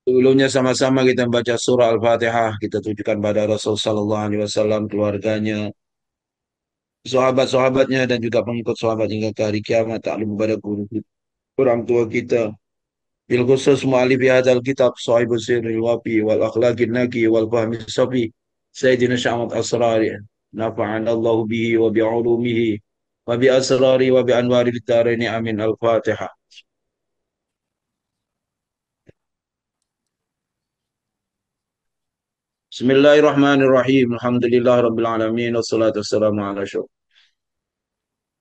Sebelumnya sama-sama kita membaca surah Al-Fatihah. Kita tujukan pada Rasul Sallallahu Alaihi Wasallam, keluarganya, sahabat-sahabatnya, dan juga pengikut sahabat hingga ke hari kiamat. Taklim kepada guru kita, orang tua kita. Bil khusus mu'alif hadzal kitab sahibu sirril wafi wal akhlaqin naqi wal fahmi safi Sayyidina Syahmat Asrari nafa'an Allah bihi wa bi'ulumihi wa bi asrari wa bi anwari daraini amin al-Fatihah. Bismillahirrahmanirrahim. Alhamdulillah rabbil alamin wassalatu wassalamu ala syurga.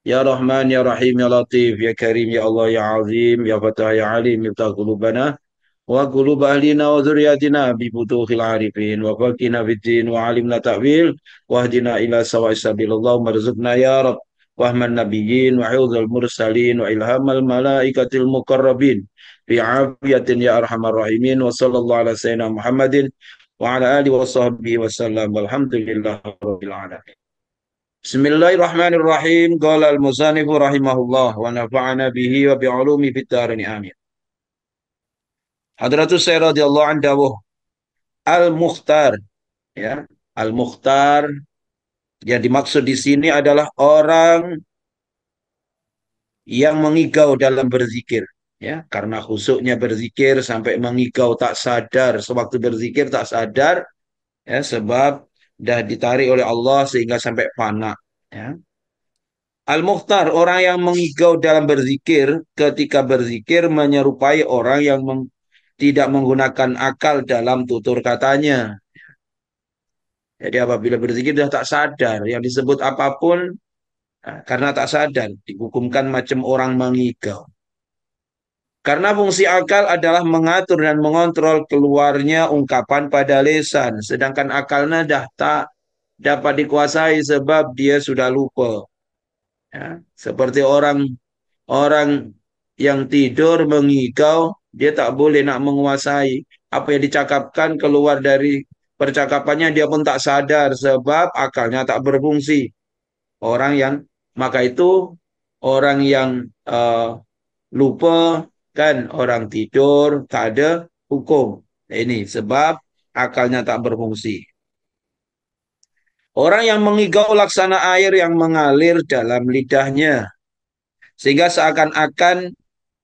Ya Rahman, Ya Rahim, Ya Latif, Ya Karim, Ya Allah, Ya Azim, Ya Fatah, Ya Alim, Miftah Qulubana, wa qulub ahlina wa zuriyatina bi futuhil arifin, wa faqina fid din, wa alimna ta'wil, wa hdina ila sawa'is sabil. Allahumma rizqna ya Rab, wahman nabiyyin, wa hiwzal mursalin, wa ilhamal malaikatil muqarrabin, bi afiyatin ya arhamar rahimin, wa sallallahu ala sayyidina Muhammadin, wa ala alihi wa sahbihi wa sallam, walhamdulillah rabbil alamin. Bismillahirrahmanirrahim. Qala al-musannifu rahimahullah wa nafa'ana bihi wa bi'ulumi fid dharain amin. Hadratus Sayyid radhiyallahu anhu dawuh Al-Mukhtar, ya. Al-Mukhtar yang dimaksud di sini adalah orang yang mengigau dalam berzikir, ya, karena khusyuknya berzikir sampai mengigau tak sadar, sewaktu berzikir tak sadar, ya, sebab dah ditarik oleh Allah sehingga sampai fana, ya. Al-Mukhtar, orang yang mengigau dalam berzikir, ketika berzikir menyerupai orang yang tidak menggunakan akal dalam tutur katanya. Jadi apabila berzikir sudah tak sadar, yang disebut apapun, nah, karena tak sadar, dihukumkan macam orang mengigau. Karena fungsi akal adalah mengatur dan mengontrol keluarnya ungkapan pada lisan, sedangkan akalnya dah tak dapat dikuasai sebab dia sudah lupa. Ya. Seperti orang orang yang tidur mengigau, dia tak boleh nak menguasai apa yang dicakapkan keluar dari percakapannya, dia pun tak sadar sebab akalnya tak berfungsi. Orang yang maka itu orang yang lupa, kan, orang tidur tak ada hukum. Ini sebab akalnya tak berfungsi. Orang yang mengigau laksana air yang mengalir dalam lidahnya sehingga seakan-akan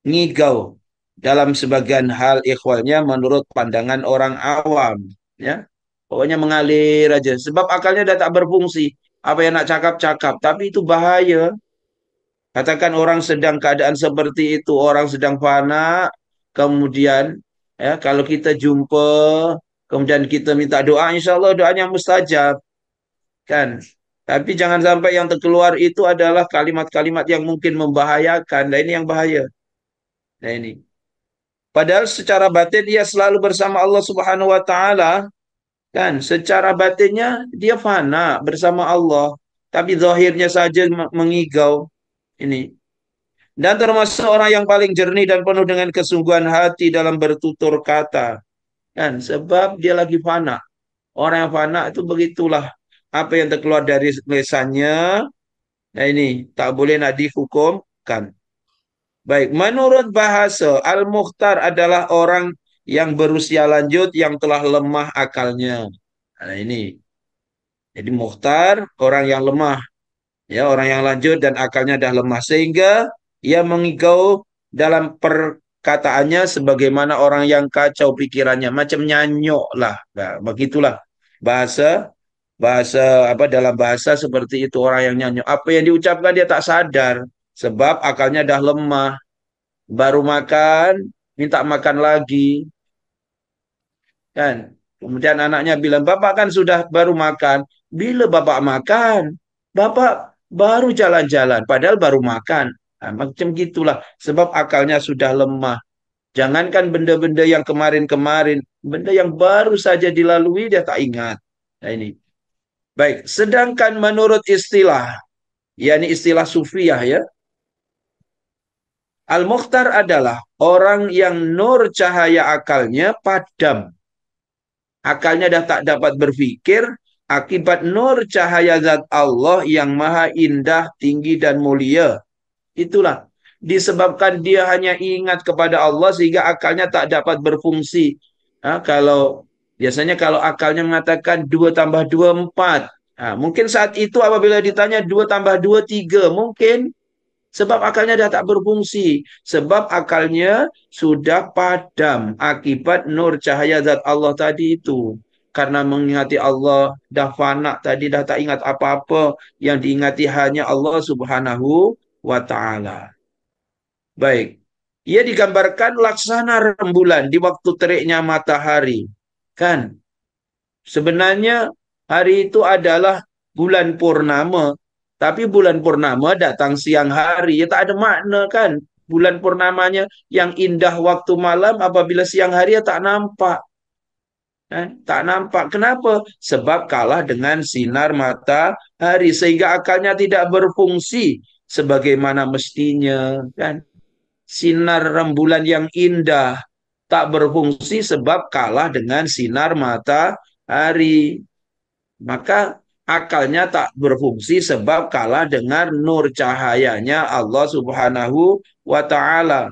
ngigau dalam sebagian hal ikhwalnya menurut pandangan orang awam, ya, pokoknya mengalir aja sebab akalnya udah tak berfungsi. Apa yang nak cakap-cakap, tapi itu bahaya. Katakan orang sedang keadaan seperti itu, orang sedang fana, kemudian, ya, kalau kita jumpa, kemudian kita minta doa, insya Allah doanya mustajab, kan. Tapi jangan sampai yang terkeluar itu adalah kalimat-kalimat yang mungkin membahayakan. Nah, ini yang bahaya. Nah, ini. Padahal secara batin dia selalu bersama Allah Subhanahu wa taala, kan? Secara batinnya dia fana bersama Allah, tapi zahirnya saja mengigau. Ini. Dan termasuk orang yang paling jernih dan penuh dengan kesungguhan hati dalam bertutur kata, kan? Sebab dia lagi fana. Orang yang fana itu begitulah. Apa yang terkeluar dari lisannya, nah ini tak boleh nak dihukumkan. Baik, menurut bahasa, Al-Mukhtar adalah orang yang berusia lanjut yang telah lemah akalnya. Nah, ini. Jadi Mukhtar, orang yang lemah, ya, orang yang lanjut dan akalnya dah lemah sehingga ia mengigau dalam perkataannya sebagaimana orang yang kacau pikirannya, macam nyanyok lah. Nah, begitulah bahasa bahasa apa dalam bahasa seperti itu, orang yang nyanyok. Apa yang diucapkan dia tak sadar sebab akalnya dah lemah. Baru makan, minta makan lagi, kan? Kemudian anaknya bilang, "Bapak kan sudah baru makan." Bila Bapak makan? Bapak baru jalan-jalan, padahal baru makan. Nah, macam gitulah, sebab akalnya sudah lemah. Jangankan benda-benda yang kemarin-kemarin, benda yang baru saja dilalui dia tak ingat. Nah, ini. Baik, sedangkan menurut istilah, yakni istilah sufiah, ya, Al-Mukhtar adalah orang yang nur cahaya akalnya padam. Akalnya dah tak dapat berpikir akibat nur cahaya zat Allah yang maha indah, tinggi, dan mulia. Itulah. Disebabkan dia hanya ingat kepada Allah sehingga akalnya tak dapat berfungsi. Kalau biasanya kalau akalnya mengatakan 2 tambah 2 4. Mungkin saat itu apabila ditanya 2 tambah 2 3, mungkin sebab akalnya dah tak berfungsi. Sebab akalnya sudah padam akibat nur cahaya zat Allah tadi itu. Karena mengingati Allah dah fana tadi, dah tak ingat apa-apa. Yang diingati hanya Allah subhanahu wa ta'ala. Baik. Ia digambarkan laksana rembulan di waktu teriknya matahari. Kan? Sebenarnya hari itu adalah bulan purnama. Tapi bulan purnama datang siang hari. Ya tak ada makna kan. Bulan purnamanya yang indah waktu malam apabila siang hari ya tak nampak. Kan? Tak nampak. Kenapa? Sebab kalah dengan sinar matahari. Sehingga akalnya tidak berfungsi sebagaimana mestinya. Kan? Sinar rembulan yang indah tak berfungsi sebab kalah dengan sinar matahari. Maka akalnya tak berfungsi sebab kalah dengan nur cahayanya Allah Subhanahu wa taala.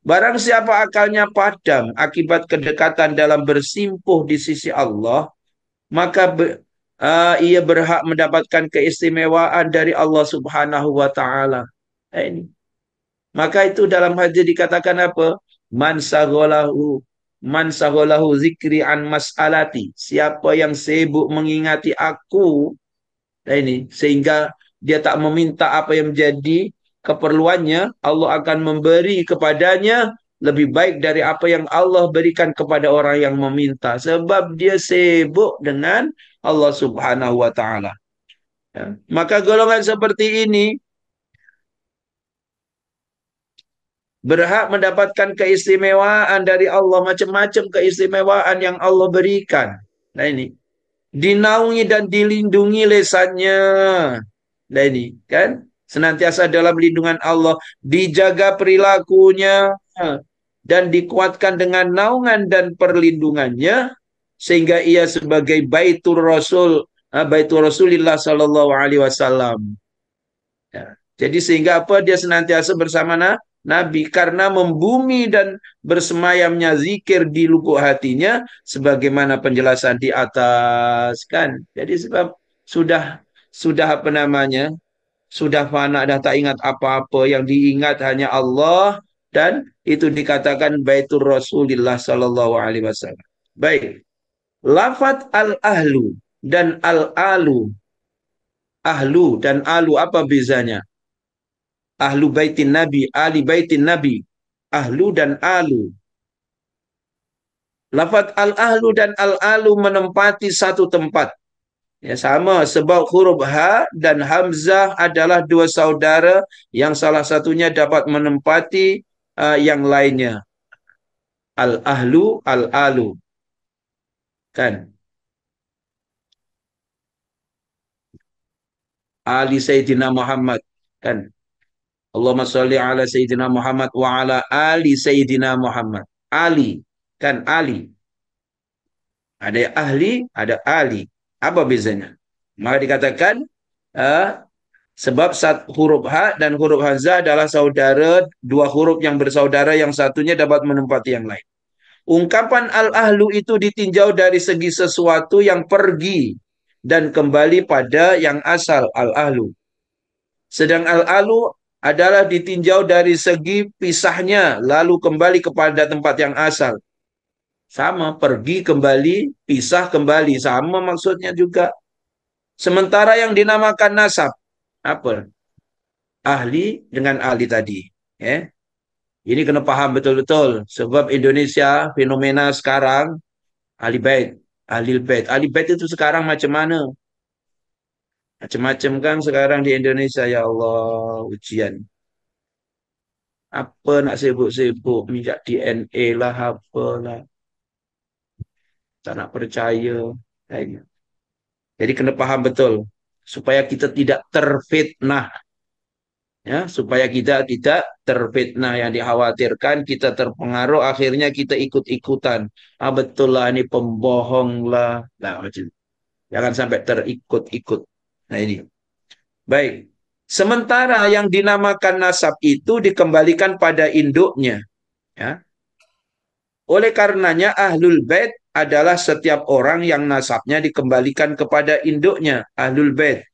Barang siapa akalnya padam akibat kedekatan dalam bersimpuh di sisi Allah, maka ia berhak mendapatkan keistimewaan dari Allah Subhanahu wa taala. Ini. Maka itu dalam hadis dikatakan apa? Man sagolahu Man sagolahu zikri an mas'alati. Siapa yang sibuk mengingati aku, nah ini, sehingga dia tak meminta apa yang menjadi keperluannya, Allah akan memberi kepadanya lebih baik dari apa yang Allah berikan kepada orang yang meminta. Sebab dia sibuk dengan Allah Subhanahu wa taala. Ya. Maka golongan seperti ini berhak mendapatkan keistimewaan dari Allah, macam-macam keistimewaan yang Allah berikan. Nah ini, dinaungi dan dilindungi lesannya. Nah ini, kan? Senantiasa dalam lindungan Allah, dijaga perilakunya, dan dikuatkan dengan naungan dan perlindungannya, sehingga ia sebagai Baitur Rasul, Baitur Rasulillah Sallallahu Alaihi Wasallam. Ya. Jadi sehingga apa? Dia senantiasa bersama Nabi karena membumi dan bersemayamnya zikir di lubuk hatinya sebagaimana penjelasan di atas kan. Jadi sebab sudah apa namanya? Sudah fana dah tak ingat apa-apa, yang diingat hanya Allah, dan itu dikatakan Baitur Rasulillah sallallahu alaihi wasallam. Baik. Lafat al-ahlu dan al-alu. Ahlu dan alu apa bezanya? Ahlu baitin Nabi, ali baitin Nabi, ahlu dan alu. Lafaz al-ahlu dan al-alu menempati satu tempat. Ya, sama sebab huruf ha dan hamzah adalah dua saudara yang salah satunya dapat menempati yang lainnya. Al-ahlu, al-alu. Kan? Ali Sayyidina Muhammad. Kan? Allahumma sholli ala Sayyidina Muhammad wa ala ali Sayyidina Muhammad. Ali. Kan Ali. Ada ahli, ada ali. Apa bezanya? Maka dikatakan uh, sebab huruf ha dan huruf hamzah adalah saudara, dua huruf yang bersaudara, yang satunya dapat menempati yang lain. Ungkapan al-ahlu itu ditinjau dari segi sesuatu yang pergi dan kembali pada yang asal al-ahlu. Sedang al-ahlu adalah ditinjau dari segi pisahnya lalu kembali kepada tempat yang asal. Sama, pergi kembali, pisah kembali. Sama maksudnya juga. Sementara yang dinamakan nasab, apa? Ahli dengan ahli tadi. Ya. Ini kena paham betul-betul. Sebab Indonesia, fenomena sekarang, ahli bait. Ahli bait. Ahli bait itu sekarang macam mana? Macam-macam kan sekarang di Indonesia, ya Allah, ujian. Apa nak sibuk-sibuk, minta DNA lah, apalah. Tak nak percaya. Kayaknya. Jadi kena paham betul supaya kita tidak terfitnah, ya, supaya kita tidak terfitnah. Yang dikhawatirkan kita terpengaruh, akhirnya kita ikut-ikutan. Betul lah, ini pembohong lah. Nah, macam jangan sampai terikut-ikut. Nah ini. Baik. Sementara yang dinamakan nasab itu dikembalikan pada induknya, ya. Oleh karenanya Ahlul Bait adalah setiap orang yang nasabnya dikembalikan kepada induknya, Ahlul Bait.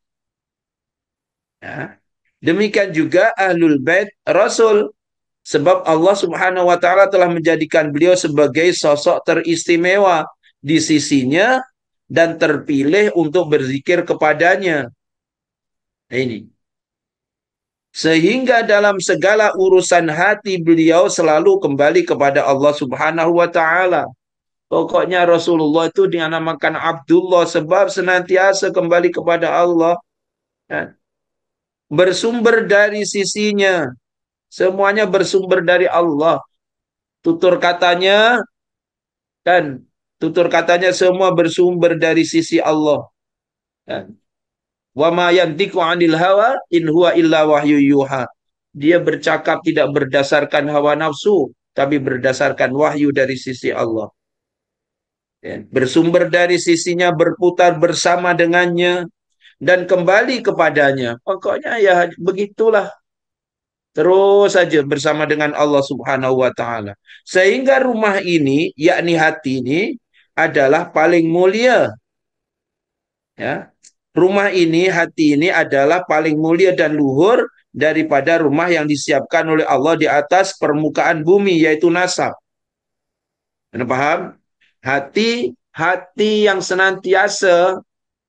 Ya. Demikian juga Ahlul Bait Rasul. Sebab Allah Subhanahu wa taala telah menjadikan beliau sebagai sosok teristimewa di sisinya dan terpilih untuk berzikir kepadanya. Nah, ini. Sehingga dalam segala urusan hati beliau selalu kembali kepada Allah Subhanahu wa taala. Pokoknya Rasulullah itu dinamakan Abdullah sebab senantiasa kembali kepada Allah. Ya. Bersumber dari sisinya. Semuanya bersumber dari Allah. Tutur katanya kan, tutur katanya semua bersumber dari sisi Allah. Kan? Wa ma yantiqu 'anil hawa in huwa illa wahyu yuha. Dia bercakap tidak berdasarkan hawa nafsu, tapi berdasarkan wahyu dari sisi Allah. Ya. Bersumber dari sisinya, berputar bersama dengannya, dan kembali kepadanya. Pokoknya ya begitulah. Terus saja bersama dengan Allah Subhanahu wa taala. Sehingga rumah ini, yakni hati ini adalah paling mulia, ya. Rumah ini, hati ini adalah paling mulia dan luhur daripada rumah yang disiapkan oleh Allah di atas permukaan bumi, yaitu nasab. Anda paham? Hati yang senantiasa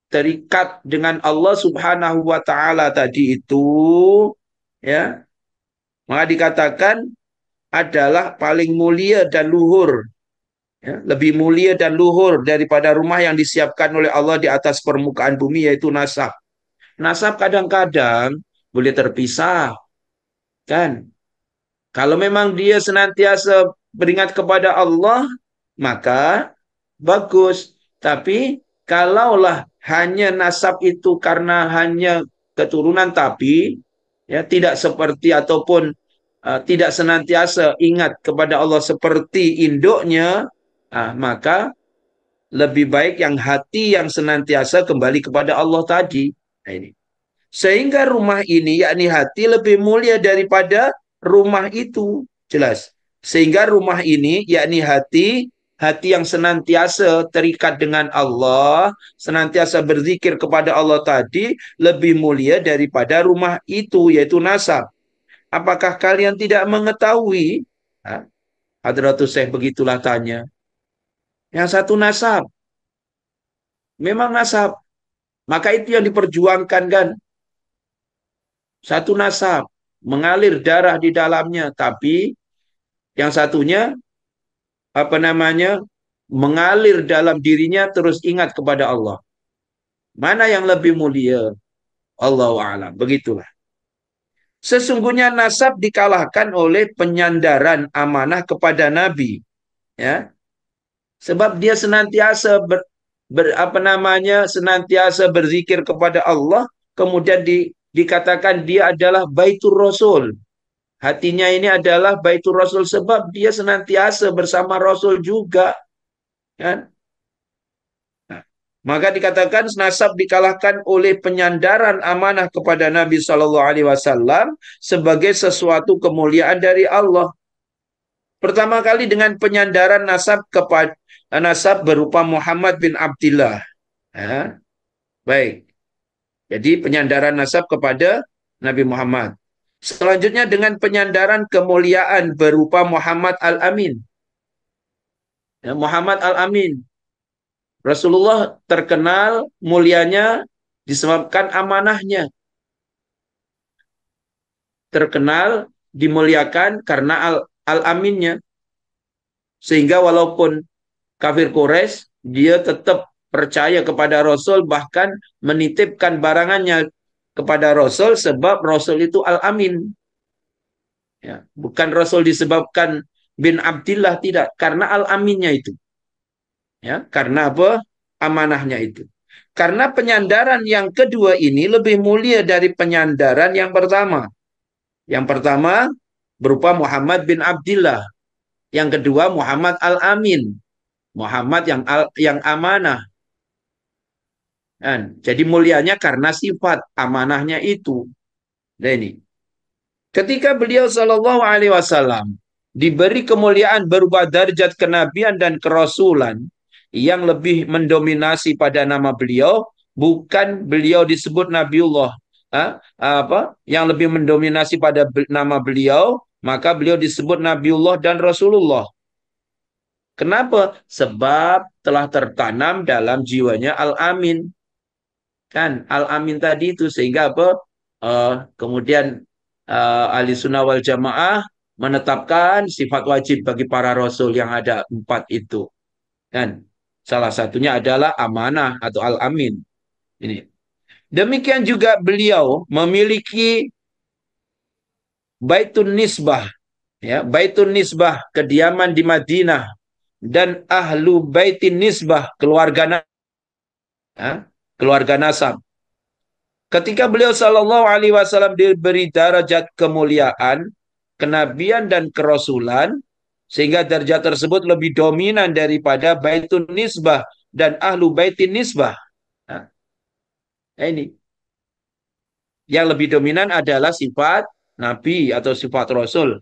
terikat dengan Allah Subhanahu wa taala tadi itu, ya, maka dikatakan adalah paling mulia dan luhur, ya, lebih mulia dan luhur daripada rumah yang disiapkan oleh Allah di atas permukaan bumi, yaitu nasab. Nasab kadang-kadang boleh terpisah, kan? Kalau memang dia senantiasa beringat kepada Allah, maka bagus. Tapi kalaulah hanya nasab itu karena hanya keturunan, tapi ya tidak seperti ataupun tidak senantiasa ingat kepada Allah seperti induknya, maka lebih baik yang hati yang senantiasa kembali kepada Allah tadi. Nah, ini. Sehingga rumah ini, yakni hati, lebih mulia daripada rumah itu. Jelas. Sehingga rumah ini, yakni hati yang senantiasa terikat dengan Allah, senantiasa berzikir kepada Allah tadi, lebih mulia daripada rumah itu, yaitu nasab. Apakah kalian tidak mengetahui? Hadratus Syekh begitulah tanya. Yang satu nasab. Memang nasab. Maka itu yang diperjuangkan kan. Satu nasab. Mengalir darah di dalamnya. Tapi yang satunya, apa namanya, mengalir dalam dirinya terus ingat kepada Allah. Mana yang lebih mulia? Allahu a'lam. Begitulah. Sesungguhnya nasab dikalahkan oleh penyandaran amanah kepada Nabi. Ya. Sebab dia senantiasa apa namanya, senantiasa berzikir kepada Allah, kemudian dikatakan dia adalah Baitur Rasul. Hatinya ini adalah Baitur Rasul sebab dia senantiasa bersama Rasul juga, kan? Nah, maka dikatakan nasab dikalahkan oleh penyandaran amanah kepada Nabi Shallallahu Alaihi Wasallam sebagai sesuatu kemuliaan dari Allah. Pertama kali dengan penyandaran nasab kepada nasab berupa Muhammad bin Abdullah. Ya, baik. Jadi penyandaran nasab kepada Nabi Muhammad. Selanjutnya dengan penyandaran kemuliaan berupa Muhammad Al-Amin. Ya, Muhammad Al-Amin. Rasulullah terkenal mulianya disebabkan amanahnya. Terkenal dimuliakan karena Al-Aminnya. Sehingga walaupun kafir Quraisy, dia tetap percaya kepada Rasul, bahkan menitipkan barangannya kepada Rasul sebab Rasul itu Al-Amin. Ya, bukan Rasul disebabkan bin Abdillah, tidak, karena Al-Aminnya itu. Ya, karena apa? Amanahnya itu. Karena penyandaran yang kedua ini lebih mulia dari penyandaran yang pertama. Yang pertama berupa Muhammad bin Abdillah. Yang kedua Muhammad Al-Amin. Muhammad yang amanah. Dan, jadi mulianya karena sifat amanahnya itu. Nah ini. Ketika beliau Shallallahu Alaihi Wasallam diberi kemuliaan berupa derajat kenabian dan kerasulan yang lebih mendominasi pada nama beliau, bukan beliau disebut Nabiullah. Yang lebih mendominasi pada nama beliau, maka beliau disebut Nabiullah dan Rasulullah. Kenapa? Sebab telah tertanam dalam jiwanya Al-Amin. Kan Al-Amin tadi itu, sehingga apa? Kemudian Ahli Sunnah wal Jamaah menetapkan sifat wajib bagi para rasul yang ada 4 itu. Kan salah satunya adalah amanah atau Al-Amin. Ini. Demikian juga beliau memiliki Baitun Nisbah, ya, Baitun Nisbah kediaman di Madinah, dan Ahlu Baitin Nisbah keluarga nasab. Ketika beliau Shallallahu Alaihi Wasallam diberi derajat kemuliaan, kenabian dan kerasulan, sehingga derajat tersebut lebih dominan daripada Baitun Nisbah dan Ahlu Baitin Nisbah. Nah, ini yang lebih dominan adalah sifat Nabi atau sifat Rasul.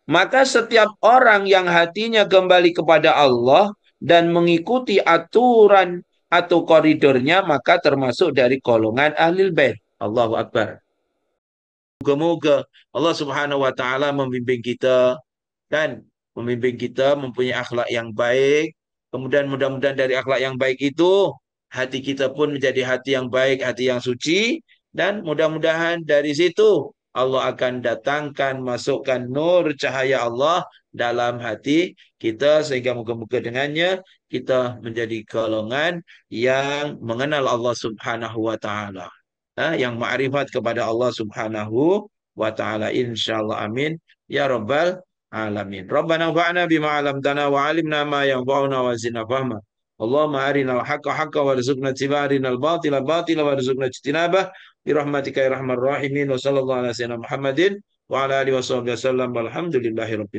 Maka setiap orang yang hatinya kembali kepada Allah dan mengikuti aturan atau koridornya, maka termasuk dari golongan Ahlul Bait. Allahu Akbar. Moga-moga Allah Subhanahu wa taala membimbing kita dan membimbing kita mempunyai akhlak yang baik. Kemudian mudah-mudahan dari akhlak yang baik itu hati kita pun menjadi hati yang baik, hati yang suci, dan mudah-mudahan dari situ Allah akan datangkan, masukkan nur cahaya Allah dalam hati kita, sehingga moga-moga dengannya kita menjadi golongan yang mengenal Allah Subhanahu wa taala. Yang ma'rifat kepada Allah Subhanahu wa taala, insyaallah, amin ya rabbal alamin. Rabbana fa'na bima 'allamtana wa 'allimna ma yanfa'una wa zidna fahma. Allahumma arinal haqqa haqqan warzuqna ittiba'ah, arinal batila batila warzuqna ijtinabah, bi rahmatika ya arhamar rahimin. Wa sallallahu ala sayyidina Muhammadin wa ala alihi wasallam walhamdulillahi rabbil